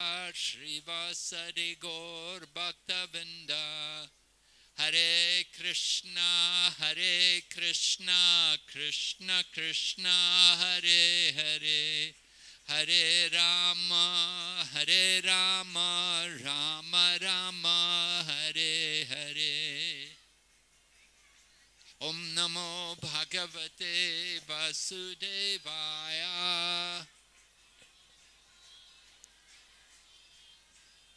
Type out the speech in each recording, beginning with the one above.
Shrivasari Gaur Bhaktavinda. Hare Krishna, Krishna Krishna, Hare Hare, Hare Rama, Rama Rama, Hare Hare. Om Namo Bhagavate Vasudevaya.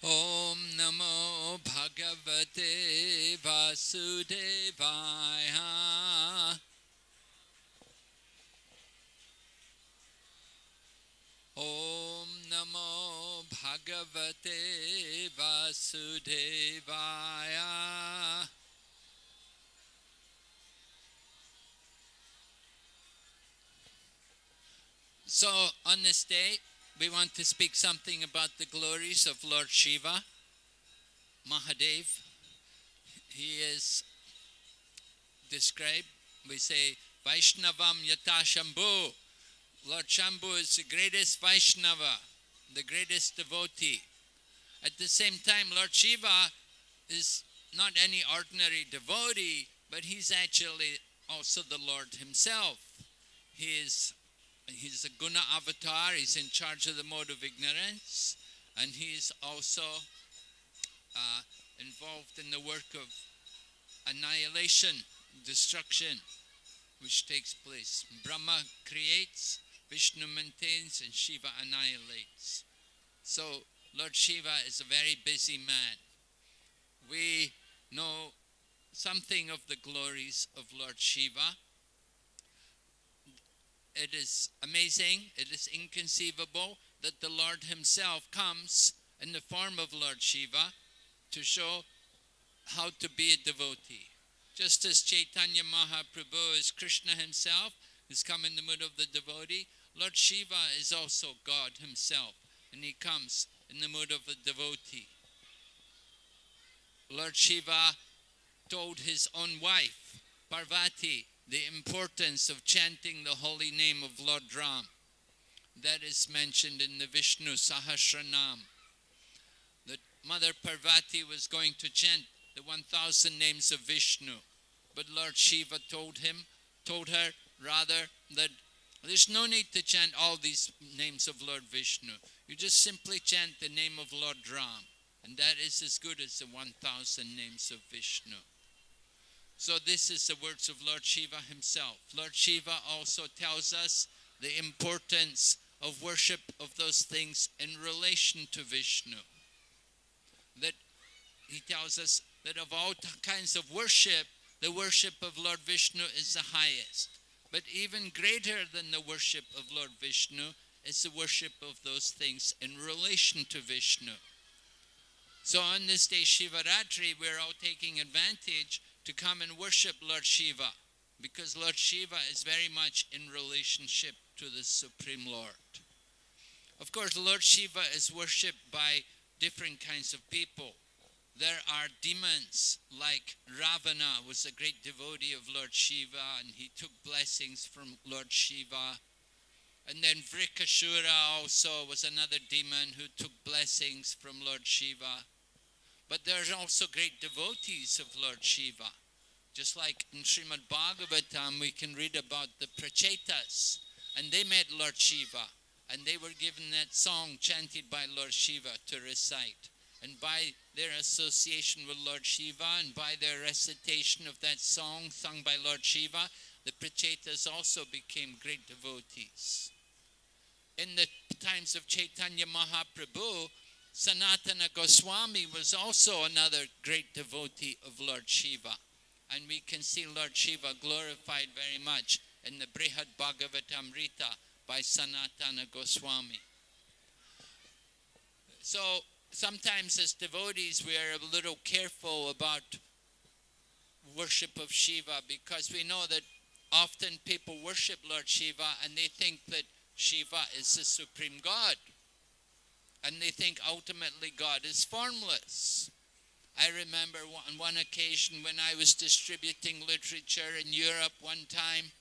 Om Namo Bhagavate Vasudevaya. Om Namo Bhagavate Vasudevaya. So on this day, we want to speak something about the glories of Lord Shiva, Mahadev. He is described, we say, Vaishnavam Yata Shambhu. Lord Shambhu is the greatest Vaishnava, the greatest devotee. At the same time, Lord Shiva is not any ordinary devotee, but he's actually also the Lord himself. He's a guna avatar, he's in charge of the mode of ignorance, and he's also involved in the work of annihilation, destruction, which takes place. Brahma creates, Vishnu maintains, and Shiva annihilates. So Lord Shiva is a very busy man. We know something of the glories of Lord Shiva. It is amazing, it is inconceivable that the Lord himself comes in the form of Lord Shiva to show how to be a devotee. Just as Chaitanya Mahaprabhu is Krishna himself, who's come in the mood of the devotee, Lord Shiva is also God himself, and he comes in the mood of a devotee. Lord Shiva told his own wife, Parvati, the importance of chanting the holy name of Lord Ram. That is mentioned in the Vishnu Sahasranam. That Mother Parvati was going to chant the 1,000 names of Vishnu. But Lord Shiva told her rather that there's no need to chant all these names of Lord Vishnu. You just simply chant the name of Lord Ram. And that is as good as the 1,000 names of Vishnu. So this is the words of Lord Shiva himself. Lord Shiva also tells us the importance of worship of those things in relation to Vishnu. That he tells us that of all kinds of worship, the worship of Lord Vishnu is the highest. But even greater than the worship of Lord Vishnu is the worship of those things in relation to Vishnu. So on this day, Shivaratri, we're all taking advantage to come and worship Lord Shiva, because Lord Shiva is very much in relationship to the Supreme Lord. Of course, Lord Shiva is worshipped by different kinds of people. There are demons, like Ravana was a great devotee of Lord Shiva, and he took blessings from Lord Shiva. And then Vrikashura also was another demon who took blessings from Lord Shiva. But there are also great devotees of Lord Shiva. Just like in Srimad Bhagavatam, we can read about the Prachetas, and they met Lord Shiva, and they were given that song chanted by Lord Shiva to recite. And by their association with Lord Shiva, and by their recitation of that song sung by Lord Shiva, the Prachetas also became great devotees. In the times of Chaitanya Mahaprabhu, Sanatana Goswami was also another great devotee of Lord Shiva. And we can see Lord Shiva glorified very much in the Brihad Bhagavatamrita by Sanatana Goswami. So sometimes as devotees we are a little careful about worship of Shiva, because we know that often people worship Lord Shiva and they think that Shiva is the supreme God. And they think ultimately God is formless. I remember on one occasion when I was distributing literature in Europe one time,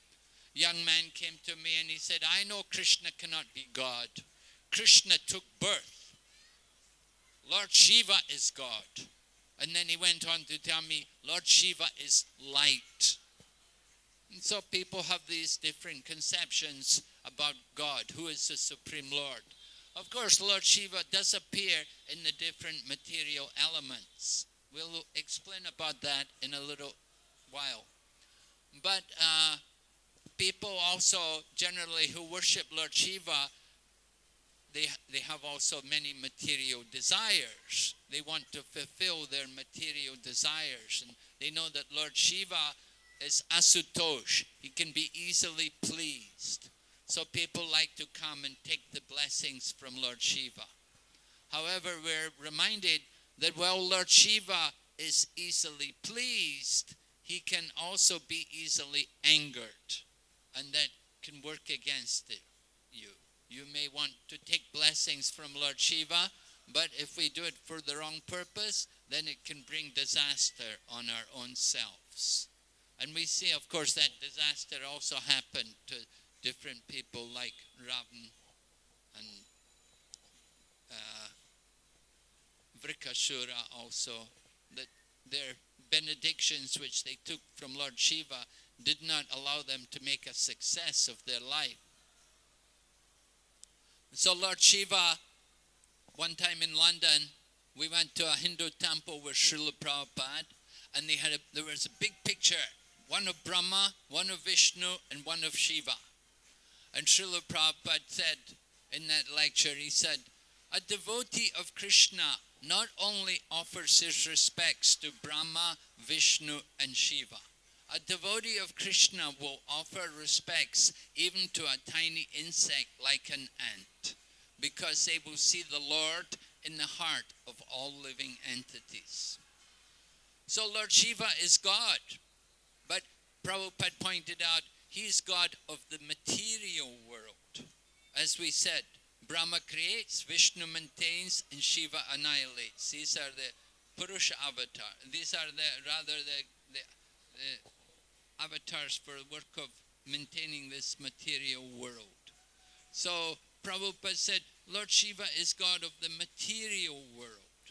a young man came to me and he said, I know Krishna cannot be God. Krishna took birth. Lord Shiva is God. And then he went on to tell me, Lord Shiva is light. And so people have these different conceptions about God, who is the Supreme Lord. Of course, Lord Shiva does appear in the different material elements. We'll explain about that in a little while. But people also generally who worship Lord Shiva, they have also many material desires. They want to fulfill their material desires. And they know that Lord Shiva is asutosh. He can be easily pleased. So people like to come and take the blessings from Lord Shiva. However, we're reminded that while Lord Shiva is easily pleased, he can also be easily angered. And that can work against you. You may want to take blessings from Lord Shiva, but if we do it for the wrong purpose, then it can bring disaster on our own selves. And we see, of course, that disaster also happened to different people like Ravan and Vrikashura also, that their benedictions which they took from Lord Shiva did not allow them to make a success of their life. So Lord Shiva, one time in London, we went to a Hindu temple with Srila Prabhupada, and there was a big picture, one of Brahma, one of Vishnu, and one of Shiva. And Srila Prabhupada said in that lecture, he said, a devotee of Krishna not only offers his respects to Brahma, Vishnu, and Shiva. A devotee of Krishna will offer respects even to a tiny insect like an ant, because they will see the Lord in the heart of all living entities. So Lord Shiva is God, but Prabhupada pointed out, he is God of the material world. As we said, Brahma creates, Vishnu maintains, and Shiva annihilates. These are the Purusha avatar. These are the avatars for the work of maintaining this material world. So Prabhupada said, Lord Shiva is God of the material world.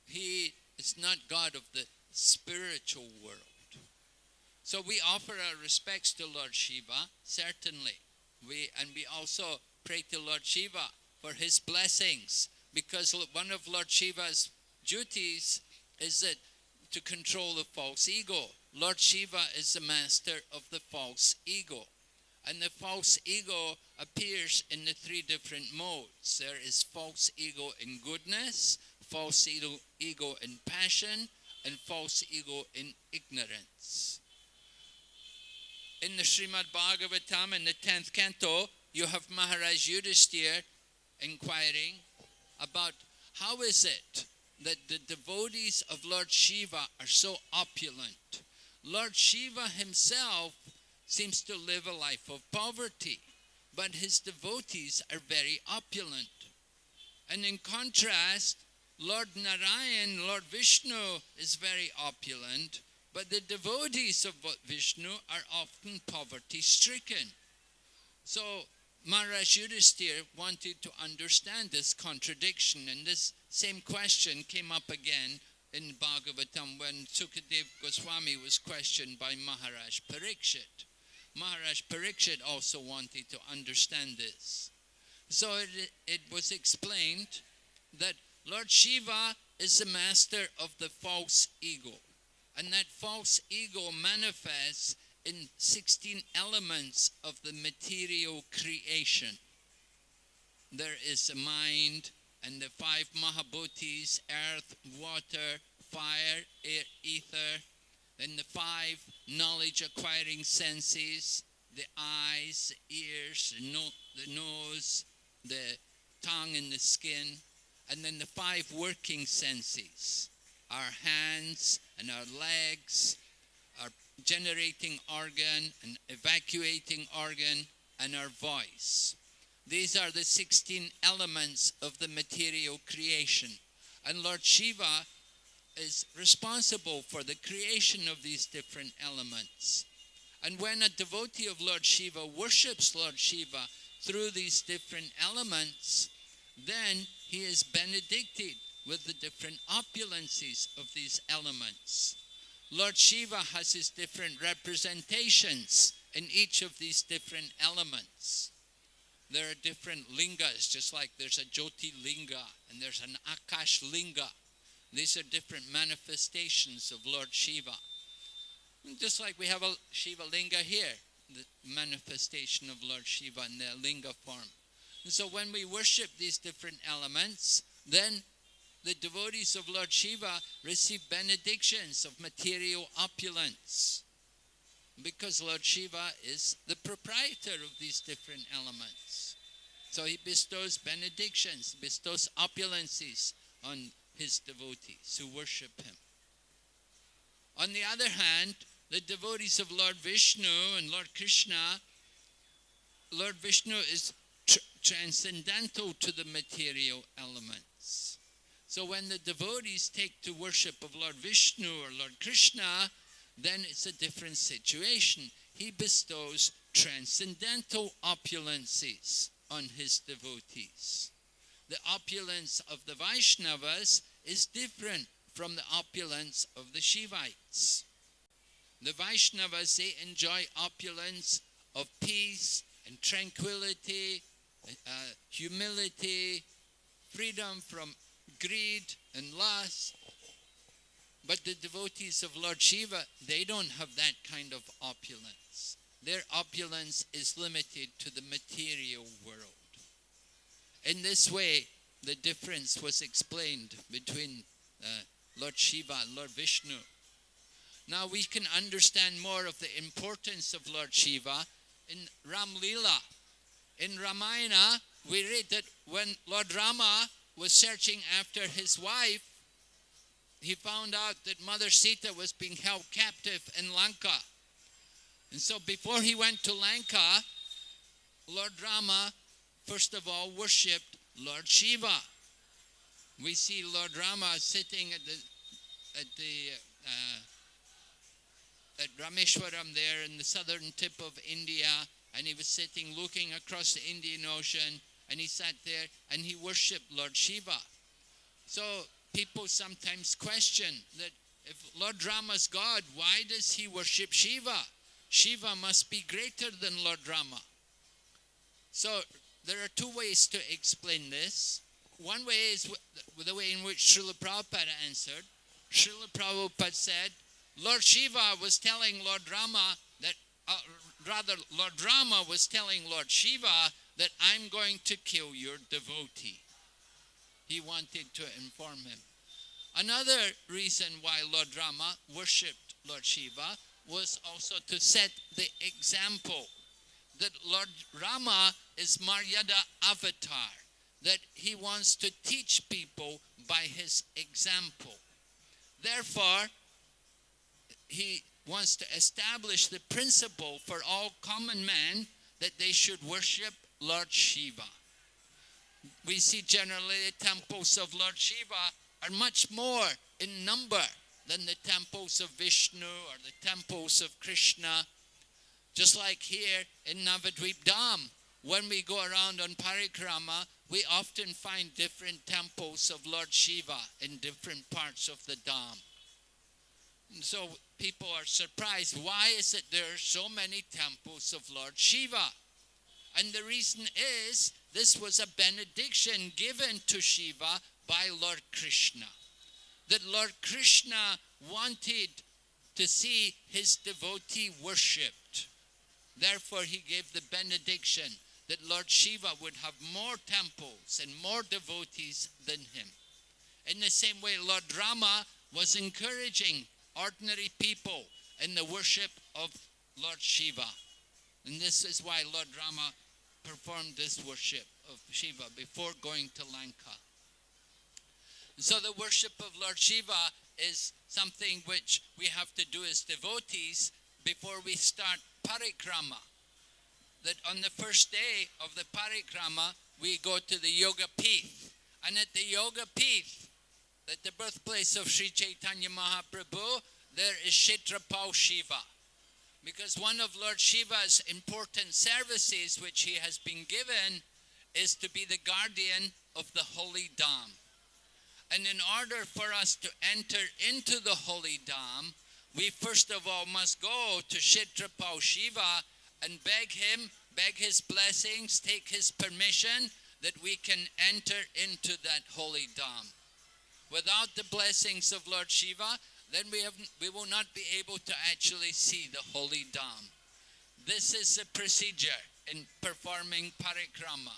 He is not God of the spiritual world. So we offer our respects to Lord Shiva, certainly. We also pray to Lord Shiva for his blessings, because one of Lord Shiva's duties is that to control the false ego. Lord Shiva is the master of the false ego. And the false ego appears in the three different modes. There is false ego in goodness, false ego in passion, and false ego in ignorance. In the Srimad Bhagavatam, in the 10th canto, you have Maharaj Yudhisthira inquiring about how is it that the devotees of Lord Shiva are so opulent. Lord Shiva himself seems to live a life of poverty, but his devotees are very opulent. And in contrast, Lord Narayan, Lord Vishnu is very opulent, but the devotees of Vishnu are often poverty-stricken. So Maharaj Yudhisthira wanted to understand this contradiction, and this same question came up again in Bhagavatam when Sukadev Goswami was questioned by Maharaj Parikshit. Maharaj Parikshit also wanted to understand this. So it was explained that Lord Shiva is the master of the false ego. And that false ego manifests in 16 elements of the material creation. There is a mind and the 5 Mahabhutis, earth, water, fire, air, ether. Then the 5 knowledge-acquiring senses, the eyes, the ears, the nose, the tongue and the skin. And then the 5 working senses, our hands and our legs, our generating organ and evacuating organ, and our voice. These are the 16 elements of the material creation. And Lord Shiva is responsible for the creation of these different elements. And when a devotee of Lord Shiva worships Lord Shiva through these different elements, then he is benedicted with the different opulences of these elements. Lord Shiva has his different representations in each of these different elements. There are different lingas, just like there's a Jyoti linga and there's an Akash linga. These are different manifestations of Lord Shiva. And just like we have a Shiva linga here, the manifestation of Lord Shiva in the linga form. And so when we worship these different elements, then the devotees of Lord Shiva receive benedictions of material opulence, because Lord Shiva is the proprietor of these different elements. So he bestows benedictions, bestows opulences on his devotees who worship him. On the other hand, the devotees of Lord Vishnu and Lord Krishna, Lord Vishnu is transcendental to the material elements. So when the devotees take to worship of Lord Vishnu or Lord Krishna, then it's a different situation. He bestows transcendental opulences on his devotees. The opulence of the Vaishnavas is different from the opulence of the Shivites. The Vaishnavas, they enjoy opulence of peace and tranquility, humility, freedom from greed and lust. But the devotees of Lord Shiva, they don't have that kind of opulence. Their opulence is limited to the material world. In this way, the difference was explained between Lord Shiva and Lord Vishnu. Now we can understand more of the importance of Lord Shiva in Ram Leela. In Ramayana, we read that when Lord Rama was searching after his wife, he found out that Mother Sita was being held captive in Lanka. And so before he went to Lanka, Lord Rama, first of all, worshipped Lord Shiva. We see Lord Rama sitting at Rameshwaram there in the southern tip of India, and he was sitting looking across the Indian Ocean, and he sat there and he worshipped Lord Shiva. So people sometimes question that if Lord Rama's God, why does he worship Shiva? Shiva must be greater than Lord Rama. So there are two ways to explain this. One way is the way in which Srila Prabhupada answered. Srila Prabhupada said, Lord Shiva was telling Lord Rama that, Lord Rama was telling Lord Shiva that I'm going to kill your devotee. He wanted to inform him. Another reason why Lord Rama worshipped Lord Shiva was also to set the example that Lord Rama is Maryada avatar, that he wants to teach people by his example. Therefore, he wants to establish the principle for all common men that they should worship Lord Shiva. We see generally the temples of Lord Shiva are much more in number than the temples of Vishnu or the temples of Krishna. Just like here in Navadvip Dham, when we go around on parikrama, we often find different temples of Lord Shiva in different parts of the Dham. And so people are surprised, why is it there are so many temples of Lord Shiva? And the reason is, this was a benediction given to Shiva by Lord Krishna. That Lord Krishna wanted to see his devotee worshipped. Therefore, he gave the benediction that Lord Shiva would have more temples and more devotees than him. In the same way, Lord Rama was encouraging ordinary people in the worship of Lord Shiva. And this is why Lord Rama performed this worship of Shiva before going to Lanka. So the worship of Lord Shiva is something which we have to do as devotees before we start parikrama. That on the first day of the parikrama, we go to the Yoga Pith. And at the Yoga Pith, at the birthplace of Sri Chaitanya Mahaprabhu, there is Kshetrapal Shiva. Because one of Lord Shiva's important services which he has been given is to be the guardian of the holy Dham. And in order for us to enter into the holy Dham, we first of all must go to Kshetrapal Shiva and beg him, beg his blessings, take his permission that we can enter into that holy Dham. Without the blessings of Lord Shiva, then we will not be able to actually see the holy Dham. This is the procedure in performing parikrama.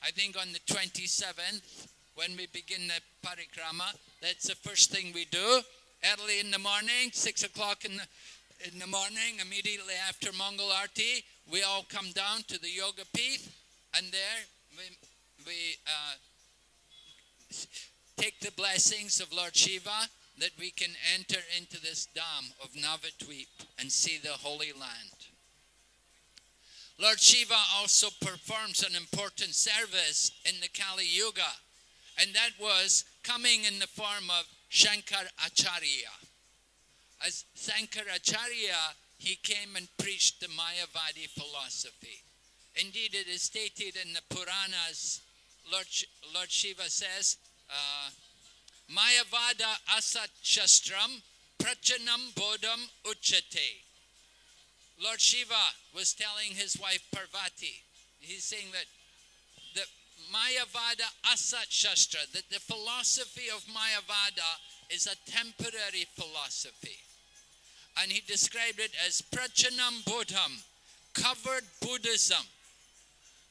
I think on the 27th, when we begin the parikrama, that's the first thing we do. Early in the morning, 6 o'clock in the morning, immediately after Mongol Arti, we all come down to the Yoga Pith, and there we take the blessings of Lord Shiva that we can enter into this Dham of Navadvip and see the Holy Land. Lord Shiva also performs an important service in the Kali Yuga, and that was coming in the form of Shankaracharya. As Shankaracharya, he came and preached the Mayavadi philosophy. Indeed, it is stated in the Puranas, Lord Shiva says, Mayavada asat shastram prachanam bodham uchate. Lord Shiva was telling his wife Parvati, he's saying that the Mayavada asat shastra, that the philosophy of Mayavada is a temporary philosophy. And he described it as prachanam bodham, covered Buddhism.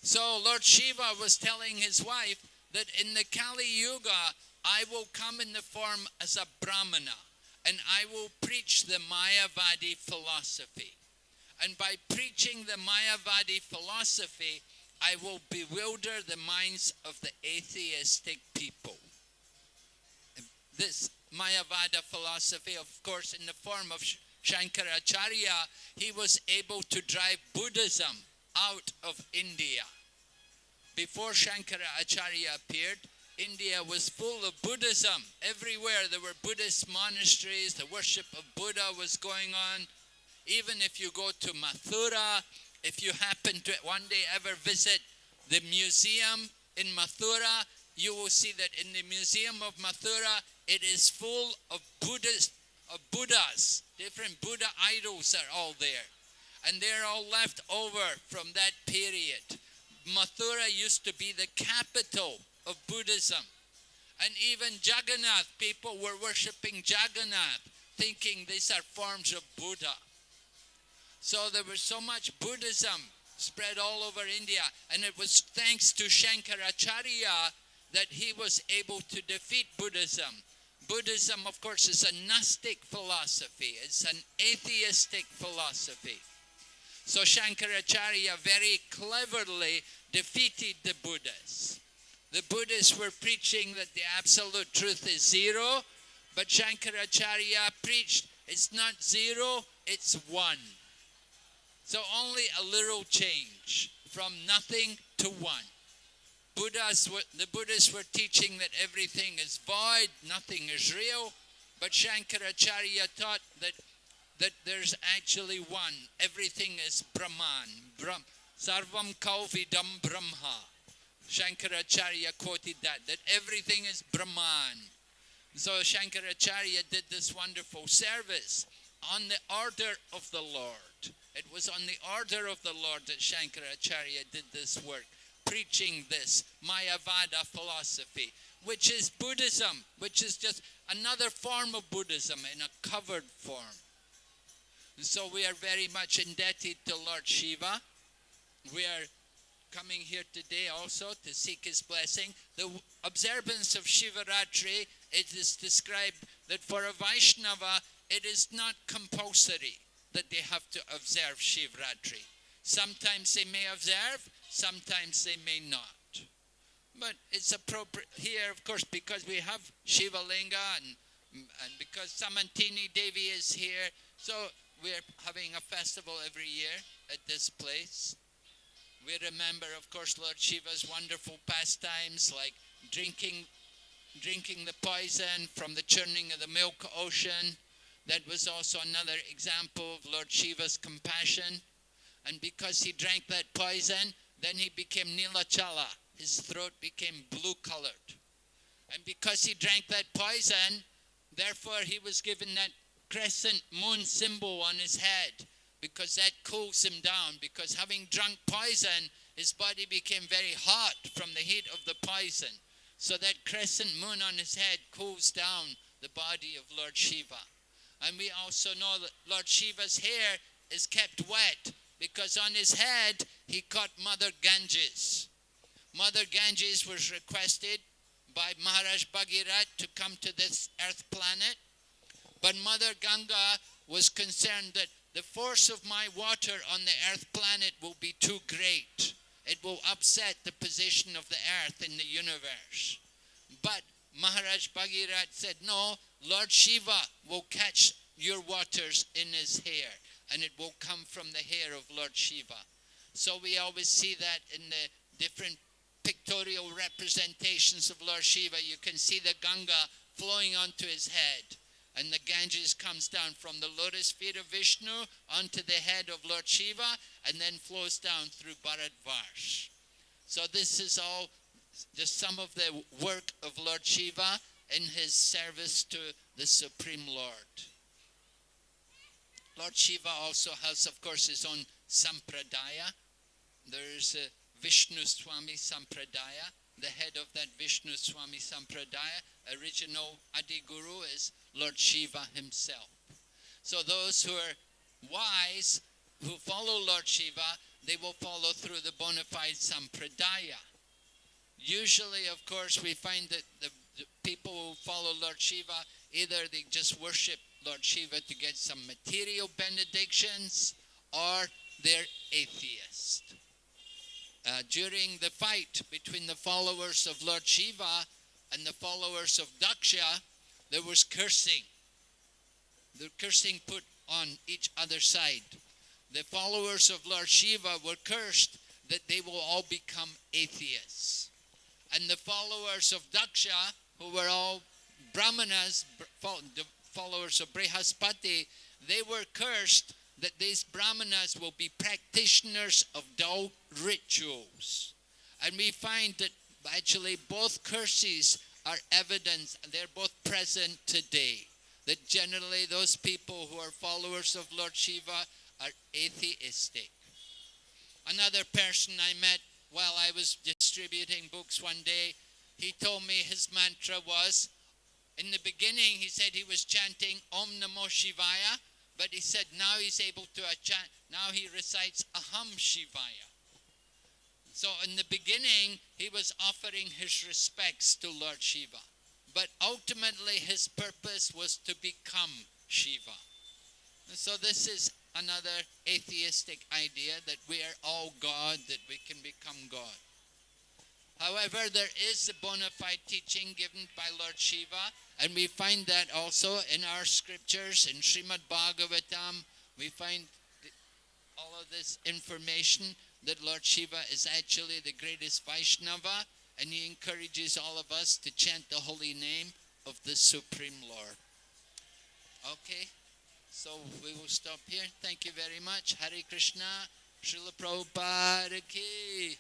So Lord Shiva was telling his wife that in the Kali Yuga, I will come in the form as a Brahmana, and I will preach the Mayavadi philosophy. And by preaching the Mayavadi philosophy, I will bewilder the minds of the atheistic people. This Mayavada philosophy, of course, in the form of Shankaracharya, he was able to drive Buddhism out of India. Before Shankaracharya appeared, India was full of Buddhism. Everywhere there were Buddhist monasteries, the worship of Buddha was going on. Even if you go to Mathura, if you happen to one day ever visit the museum in Mathura, you will see that in the museum of Mathura, it is full of Buddhas. Different Buddha idols are all there. And they're all left over from that period. Mathura used to be the capital of Buddhism. And even Jagannath, people were worshipping Jagannath, thinking these are forms of Buddha. So there was so much Buddhism spread all over India, and it was thanks to Shankaracharya that he was able to defeat Buddhism. Buddhism, of course, is a Gnostic philosophy. It's an atheistic philosophy. So Shankaracharya very cleverly defeated the Buddhists. The Buddhists were preaching that the absolute truth is zero, but Shankaracharya preached it's not zero, it's one. So only a little change, from nothing to one. The Buddhists were teaching that everything is void, nothing is real, but Shankaracharya taught that there's actually one. Everything is Brahman. Sarvam Kalvidam Brahma. Shankaracharya quoted that everything is Brahman. So Shankaracharya did this wonderful service on the order of the Lord. It was on the order of the Lord that Shankaracharya did this work, preaching this Mayavada philosophy, which is Buddhism, which is just another form of Buddhism in a covered form. So we are very much indebted to Lord Shiva. We are coming here today also to seek his blessing. The observance of Shivaratri, it is described that for a Vaishnava, it is not compulsory that they have to observe Shivaratri. Sometimes they may observe, sometimes they may not. But it's appropriate here, of course, because we have Shiva Linga and because Samantini Devi is here. So we're having a festival every year at this place. We remember, of course, Lord Shiva's wonderful pastimes like drinking the poison from the churning of the milk ocean. That was also another example of Lord Shiva's compassion. And because he drank that poison, then he became Nilachala, his throat became blue-colored. And because he drank that poison, therefore he was given that crescent moon symbol on his head, because that cools him down. Because having drunk poison, his body became very hot from the heat of the poison. So that crescent moon on his head cools down the body of Lord Shiva. And we also know that Lord Shiva's hair is kept wet, because on his head he caught Mother Ganges. Mother Ganges was requested by Maharaj Bhagirat to come to this earth planet. But Mother Ganga was concerned that the force of my water on the earth planet will be too great. It will upset the position of the earth in the universe. But Maharaj Bhagirat said, no, Lord Shiva will catch your waters in his hair, and it will come from the hair of Lord Shiva. So we always see that in the different pictorial representations of Lord Shiva. You can see the Ganga flowing onto his head, and the Ganges comes down from the lotus feet of Vishnu onto the head of Lord Shiva, and then flows down through Bharadvaja. So this is all just some of the work of Lord Shiva in his service to the Supreme Lord. Lord Shiva also has, of course, his own sampradaya. There is a Vishnu Swami Sampradaya. The head of that Vishnu Swami Sampradaya, original Adi Guru, is Lord Shiva himself. So those who are wise, who follow Lord Shiva, they will follow through the bona fide Sampradaya. Usually, of course, we find that the people who follow Lord Shiva, either they just worship Lord Shiva to get some material benedictions, or they're atheists. During the fight between the followers of Lord Shiva and the followers of Daksha, there was cursing. The cursing put on each other's side. The followers of Lord Shiva were cursed that they will all become atheists. And the followers of Daksha, who were all Brahmanas, the followers of Brihaspati, they were cursed that these Brahmanas will be practitioners of dull rituals. And we find that actually both curses are evidence, and they're both present today. That generally those people who are followers of Lord Shiva are atheistic. Another person I met while I was distributing books one day, he told me his mantra was, in the beginning he said he was chanting Om Namo Shivaya, but he said now he's able to chant, now he recites Aham Shivaya. So in the beginning he was offering his respects to Lord Shiva, but ultimately his purpose was to become Shiva. And so this is another atheistic idea that we are all God, that we can become God. However, there is a bona fide teaching given by Lord Shiva, and we find that also in our scriptures. In Srimad Bhagavatam, we find all of this information that Lord Shiva is actually the greatest Vaishnava, and he encourages all of us to chant the holy name of the Supreme Lord. Okay, so we will stop here. Thank you very much. Hare Krishna, Srila Prabhupada ki.